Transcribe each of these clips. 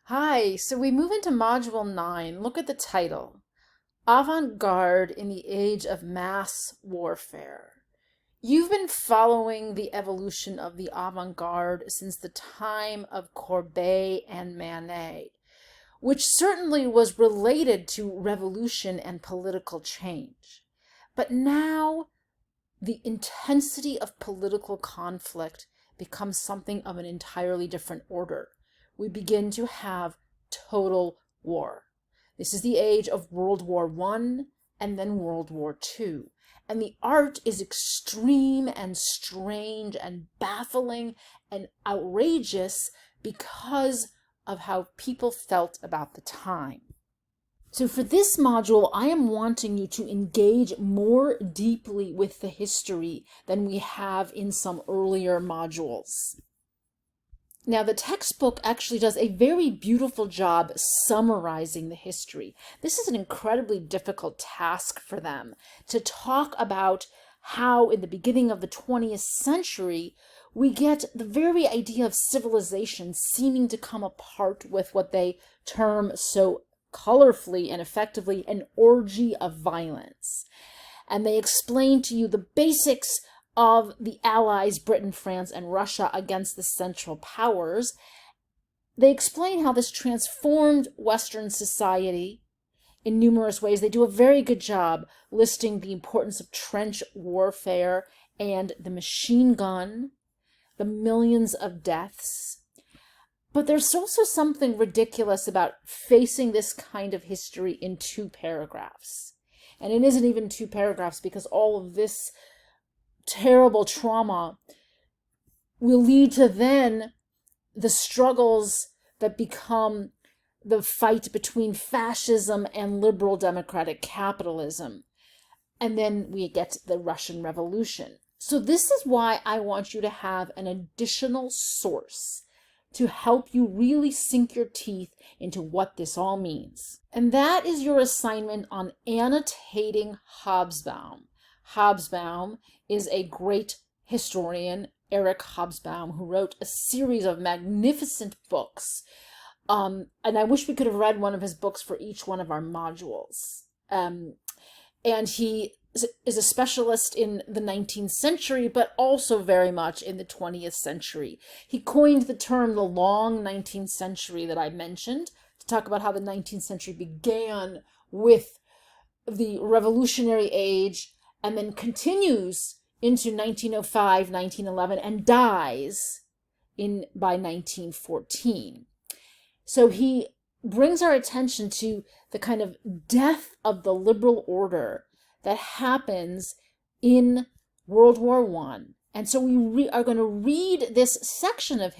Hi, so we move into Module 9. Look at the title. Avant-Garde in the Age of Mass Warfare. You've been following the evolution of the avant-garde since the time of Courbet and Manet, which certainly was related to revolution and political change. But now the intensity of political conflict becomes something of an entirely different order. We begin to have total war. This is the age of World War I and then World War II. And the art is extreme and strange and baffling and outrageous because of how people felt about the time. So for this module, I am wanting you to engage more deeply with the history than we have in some earlier modules. Now, the textbook actually does a very beautiful job summarizing the history. This is an incredibly difficult task for them to talk about how in the beginning of the 20th century, we get the very idea of civilization seeming to come apart with what they term so colorfully and effectively an orgy of violence. And they explain to you the basics of the Allies, Britain, France, and Russia against the Central Powers. They explain how this transformed Western society in numerous ways. They do a very good job listing the importance of trench warfare and the machine gun, the millions of deaths. But there's also something ridiculous about facing this kind of history in 2 paragraphs. And it isn't even 2 paragraphs because all of this terrible trauma will lead to then the struggles that become the fight between fascism and liberal democratic capitalism. And then we get the Russian Revolution. So this is why I want you to have an additional source to help you really sink your teeth into what this all means. And that is your assignment on Annotating Hobsbawm. Hobsbawm is a great historian, Eric Hobsbawm, who wrote a series of magnificent books. And I wish we could have read one of his books for each one of our modules. And he is a specialist in the 19th century, but also very much in the 20th century. He coined the term the long 19th century that I mentioned to talk about how the 19th century began with the revolutionary age and then continues into 1905, 1911, and dies by 1914. So he brings our attention to the kind of death of the liberal order that happens in World War I. And so we are going to read this section of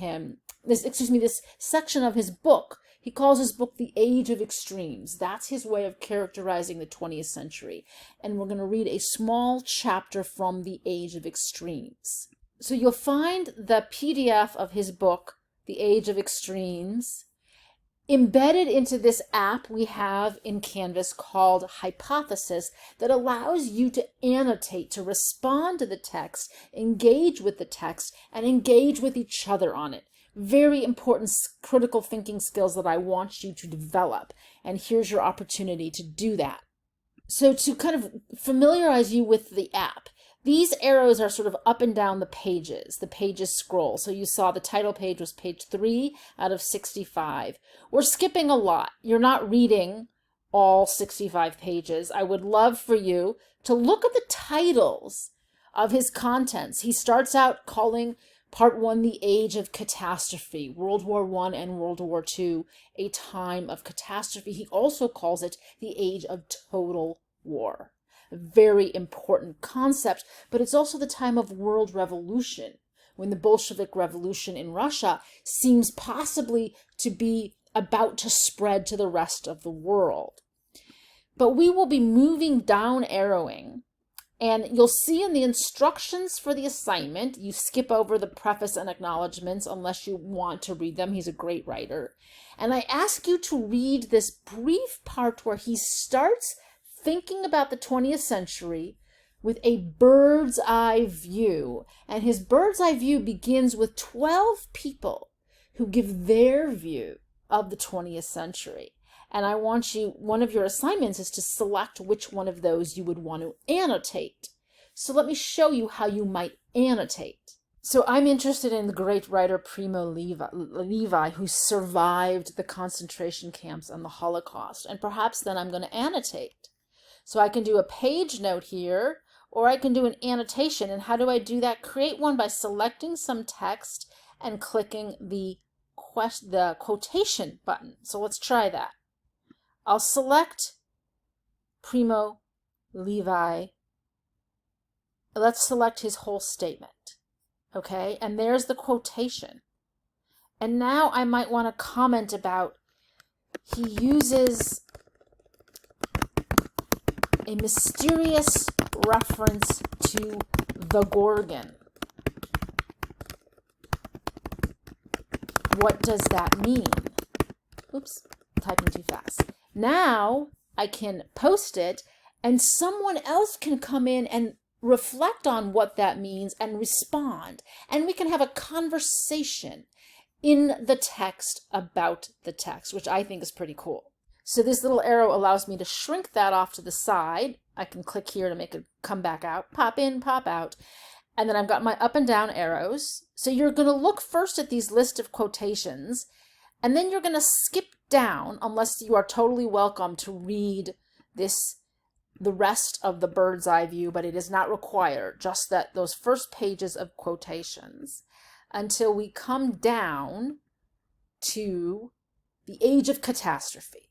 this section of his book. He calls his book The Age of Extremes. That's his way of characterizing the 20th century. And we're going to read a small chapter from The Age of Extremes. So you'll find the PDF of his book, The Age of Extremes, embedded into this app we have in Canvas called Hypothesis that allows you to annotate, to respond to the text, engage with the text, and engage with each other on it. Very important critical thinking skills that I want you to develop. And here's your opportunity to do that. So to kind of familiarize you with the app, these arrows are sort of up and down the pages. The pages scroll. So you saw the title page was page 3 out of 65. We're skipping a lot. You're not reading all 65 pages. I would love for you to look at the titles of his contents. He starts out calling Part 1, The Age of Catastrophe, World War I and World War II, a time of catastrophe. He also calls it the age of total war. A very important concept, but it's also the time of world revolution, when the Bolshevik Revolution in Russia seems possibly to be about to spread to the rest of the world. But we will be moving down arrowing, and you'll see in the instructions for the assignment, you skip over the preface and acknowledgments unless you want to read them. He's a great writer. And I ask you to read this brief part where he starts thinking about the 20th century with a bird's eye view. And his bird's eye view begins with 12 people who give their view of the 20th century. And I want you, one of your assignments is to select which one of those you would want to annotate. So let me show you how you might annotate. So I'm interested in the great writer Primo Levi, who survived the concentration camps and the Holocaust. And perhaps then I'm going to annotate. So I can do a page note here, or I can do an annotation. And how do I do that? Create one by selecting some text and clicking the quotation button. So let's try that. I'll select Primo Levi. Let's select his whole statement. Okay, and there's the quotation. And now I might want to comment about, he uses a mysterious reference to the Gorgon. What does that mean? Oops, typing too fast. Now I can post it and someone else can come in and reflect on what that means and respond. And we can have a conversation in the text about the text, which I think is pretty cool. So this little arrow allows me to shrink that off to the side. I can click here to make it come back out, pop in, pop out. And then I've got my up and down arrows. So you're going to look first at these list of quotations, and then you're going to skip down unless you are totally welcome to read the rest of the bird's eye view, but it is not required, just that those first pages of quotations, until we come down to the age of catastrophe.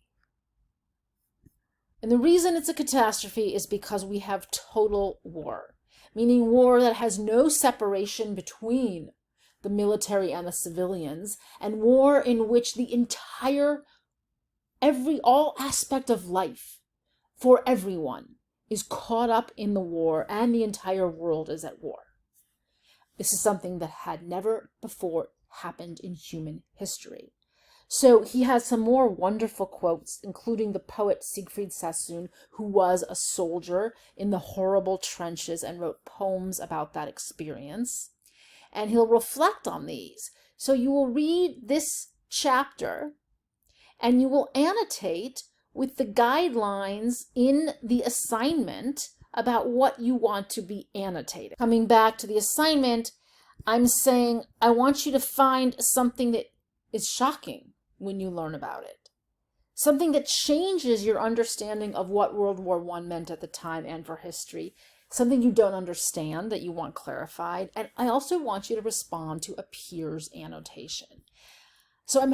And the reason it's a catastrophe is because we have total war, meaning war that has no separation between the military and the civilians, and war in which the entire, all aspect of life for everyone is caught up in the war, and the entire world is at war. This is something that had never before happened in human history. So he has some more wonderful quotes, including the poet Siegfried Sassoon, who was a soldier in the horrible trenches and wrote poems about that experience. And he'll reflect on these. So you will read this chapter and you will annotate with the guidelines in the assignment about what you want to be annotating. Coming back to the assignment, I'm saying I want you to find something that is shocking when you learn about it. Something that changes your understanding of what World War I meant at the time and for history. Something you don't understand that you want clarified. And I also want you to respond to a peer's annotation. So I'm